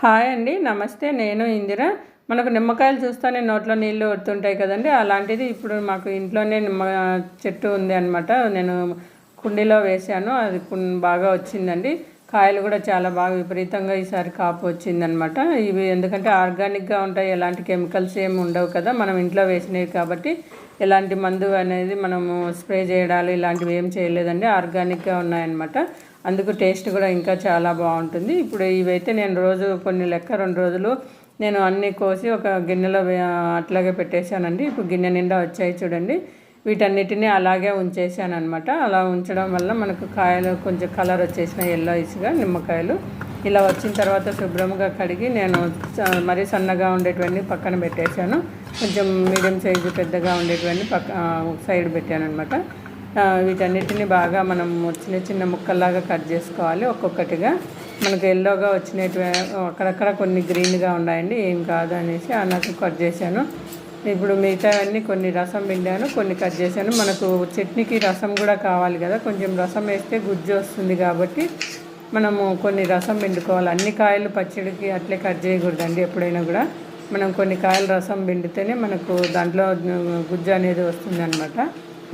Hi అండి, నమస్తే. నేను ఇందిర. మనకు నిమ్మకాయలు చూస్తేనే నోట్లో నీళ్ళు ఊరుతుంటాయి కదండి. అలాంటిది ఇప్పుడు మాకు ఇంట్లోనే నిమ్మ చెట్టు ఉంది అనమాట. నేను కుండీలో వేశాను, అది బాగా వచ్చిందండి. కాయలు కూడా చాలా బాగా విపరీతంగా ఈసారి కాపు వచ్చిందనమాట. ఇవి ఎందుకంటే ఆర్గానిక్గా ఉంటాయి, ఎలాంటి కెమికల్స్ ఏమి ఉండవు కదా, మనం ఇంట్లో వేసినవి కాబట్టి. ఎలాంటి మందు అనేది మనము స్ప్రే చేయడాలు ఇలాంటివి ఏం చేయలేదండి, ఆర్గానిక్గా ఉన్నాయన్నమాట. అందుకు టేస్ట్ కూడా ఇంకా చాలా బాగుంటుంది. ఇప్పుడు ఇవైతే నేను రోజు కొన్ని లెక్క 2 రోజులు నేను అన్నీ కోసి ఒక గిన్నెలో అట్లాగే పెట్టేశానండి. ఇప్పుడు గిన్నె నిండా వచ్చాయి చూడండి. వీటన్నిటిని అలాగే ఉంచేసాను అనమాట. అలా ఉంచడం వల్ల మనకు కాయలు కొంచెం కలర్ వచ్చేసినాయి, ఎల్లోయిష్గా నిమ్మకాయలు. ఇలా వచ్చిన తర్వాత శుభ్రంగా కడిగి నేను మరీ సన్నగా ఉండేటివన్నీ పక్కన పెట్టేశాను. కొంచెం మీడియం సైజు పెద్దగా ఉండేటివన్నీ సైడ్ పెట్టాను అనమాట. వీటన్నిటిని బాగా మనం చిన్న చిన్న ముక్కల్లాగా కట్ చేసుకోవాలి ఒక్కొక్కటిగా. మనకు ఎల్లోగా వచ్చినవి అక్కడక్కడ కొన్ని గ్రీన్గా ఉన్నాయండి, ఏం కాదు అనేసి నాకు కట్ చేశాను. ఇప్పుడు మిగతావన్నీ కొన్ని రసం పిండాను, కొన్ని కట్ చేశాను. మనకు చట్నీకి రసం కూడా కావాలి కదా, కొంచెం రసం వేస్తే గుజ్జు వస్తుంది కాబట్టి మనము కొన్ని రసం పిండుకోవాలి. అన్ని కాయలు పచ్చడికి అట్లే కట్ చేయకూడదండి. ఎప్పుడైనా కూడా మనం కొన్ని కాయలు రసం పిండితేనే మనకు దాంట్లో గుజ్జు అనేది వస్తుంది అనమాట.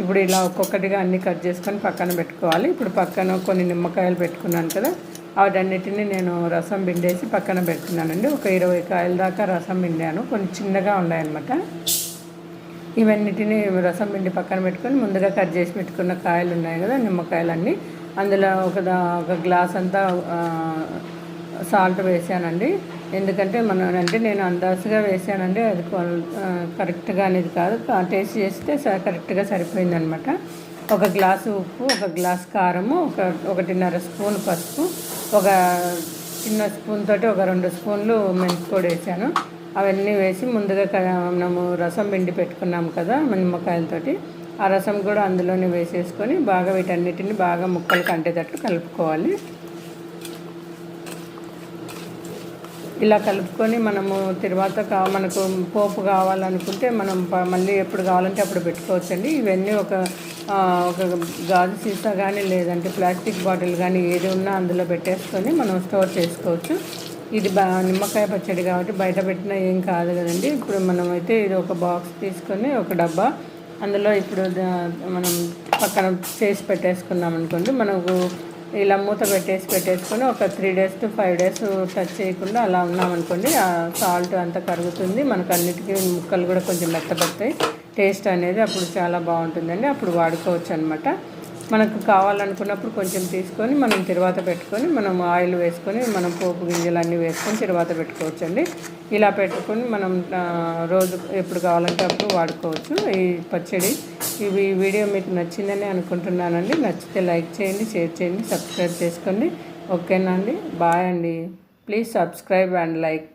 ఇప్పుడు ఇలా ఒక్కొక్కటిగా అన్నీ కట్ చేసుకొని పక్కన పెట్టుకోవాలి. ఇప్పుడు పక్కన కొన్ని నిమ్మకాయలు పెట్టుకున్నాను కదా, వాటన్నిటిని నేను రసం పిండేసి పక్కన పెట్టుకున్నానండి. ఒక 20 కాయల దాకా రసం పిండాను, కొన్ని చిన్నగా ఉన్నాయన్నమాట. ఇవన్నిటిని రసం పిండి పక్కన పెట్టుకొని ముందుగా కట్ చేసి పెట్టుకున్న కాయలు ఉన్నాయి కదా, నిమ్మకాయలన్నీ, అందులో ఒక గ్లాస్ అంతా సాల్ట్ వేసానండి. ఎందుకంటే నేను అందాజుగా వేసానండి, అది కరెక్ట్గా అనేది కాదు, టేస్ట్ చేస్తే కరెక్ట్గా సరిపోయిందనమాట. ఒక గ్లాసు ఉప్పు, ఒక గ్లాస్ కారము, 1.5 స్పూన్ పసుపు, ఒక చిన్న స్పూన్ తోటి ఒక 2 స్పూన్లు మెంతిపొడి వేసాను. అవన్నీ వేసి ముందుగా మనము రసం పిండి పెట్టుకున్నాము కదా నిమ్మకాయలతోటి, ఆ రసం కూడా అందులోనే వేసేసుకొని బాగా వీటన్నిటిని బాగా ముక్కలు కంటేటట్టు కలుపుకోవాలి. ఇలా కలుపుకొని మనము తర్వాత మనకు పోపు కావాలనుకుంటే మనం మళ్ళీ ఎప్పుడు కావాలంటే అప్పుడు పెట్టుకోవచ్చండి. ఇవన్నీ ఒక గాజు సీసా కానీ లేదంటే ప్లాస్టిక్ బాటిల్ కానీ ఏది ఉన్నా అందులో పెట్టేసుకొని మనం స్టోర్ చేసుకోవచ్చు. ఇది నిమ్మకాయ పచ్చడి కాబట్టి బయట పెట్టినా ఏం కాదు కదండి. ఇప్పుడు మనమైతే ఇది ఒక బాక్స్ తీసుకొని ఒక డబ్బా, అందులో ఇప్పుడు మనం పక్కన చేసి పెట్టేసుకున్నాం అనుకోండి, మనకు ఇలా మూత పెట్టేసుకొని ఒక 3 days to 5 days టచ్ చేయకుండా అలా ఉన్నామనుకోండి, ఆ సాల్ట్ అంతా కరుగుతుంది. మనకు అన్నిటికీ ముక్కలు కూడా కొంచెం మెత్తపడతాయి, టేస్ట్ అనేది అప్పుడు చాలా బాగుంటుందండి. అప్పుడు వాడుకోవచ్చు అనమాట. మనకు కావాలనుకున్నప్పుడు కొంచెం తీసుకొని మనం తిరువాత పెట్టుకొని మనం ఆయిల్ వేసుకొని మనం పోపు గింజలు అన్నీ వేసుకొని తిరువాత పెట్టుకోవచ్చండి. ఇలా పెట్టుకొని మనం రోజు ఎప్పుడు కావాలంటే అప్పుడు వాడుకోవచ్చు ఈ పచ్చడి. ఈ వీడియో మీకు నచ్చిందని అనుకుంటున్నానండి. నచ్చితే లైక్ చేయండి, షేర్ చేయండి, సబ్స్క్రైబ్ చేసుకోండి. ఓకేనా అండి, బాయ్ అండి. Please subscribe and like.